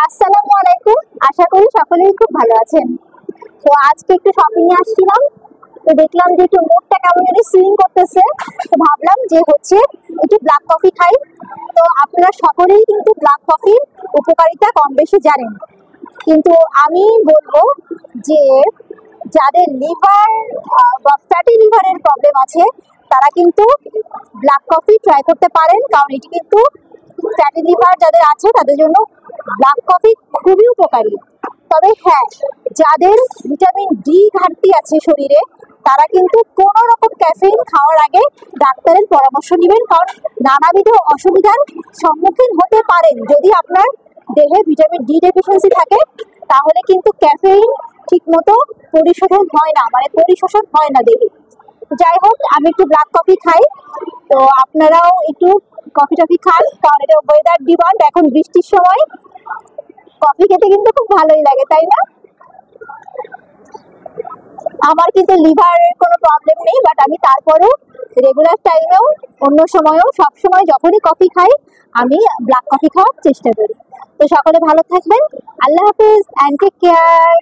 আসসালামু আলাইকুম। আশা করি সকলেই খুব ভালো আছেন। তো আজকে একটু শপিং এ আসছিলাম, তো দেখলাম যে একটু মুডটা কেমন জানি সুইং করতেছে। তো ভাবলাম যে একটু ব্ল্যাক কফি খাই। তো আপনারা সকলেই কিন্তু ব্ল্যাক কফির উপকারিতা কম বেশি জানেন, কিন্তু আমি বলবো যে যাদের লিভার বা ফ্যাটি লিভারের প্রবলেম আছে তারা কিন্তু ব্ল্যাক কফি ট্রাই করতে পারেন, কারণ এটি কিন্তু ফ্যাটি লিভার যাদের আছে তাদের জন্য ব্ল্যাক কফি খুবই উপকারী। তবে হ্যাঁ, যাদের ভিটামিন ডি ঘাটতি আছে শরীরে তারা কিন্তু কোনো রকম ক্যাফেইন খাওয়ার আগে ডাক্তারের পরামর্শ নেবেন, কারণ নানাবিধ অসুবিধার সম্মুখীন হতে পারেন। যদি আপনার দেহে ভিটামিন ডি ডেফিসিয়েন্সি থাকে তাহলে কিন্তু ক্যাফেইন ঠিক মতো পরিশোষণ হয় না দেহে। যাই হোক, আমি একটু ব্ল্যাক কফি খাই, তো আপনারাও একটু কফি টফি খান, কারণ এটা ওয়েদার ডিমান্ড। এখন বৃষ্টির সময় কফি খেতে কিন্তু খুব ভালোই লাগে, তাই না? আমার কিন্তু লিভারের কোনো প্রবলেম নেই, বাট আমি তারপরেও রেগুলার টাইমেও অন্য সময়েও সবসময় যখনই কফি খাই আমি ব্ল্যাক কফি খাওয়ার চেষ্টা করি। তো সকলে ভালো থাকবেন। আল্লাহ হাফিজ অ্যান্ড টেক কেয়ার।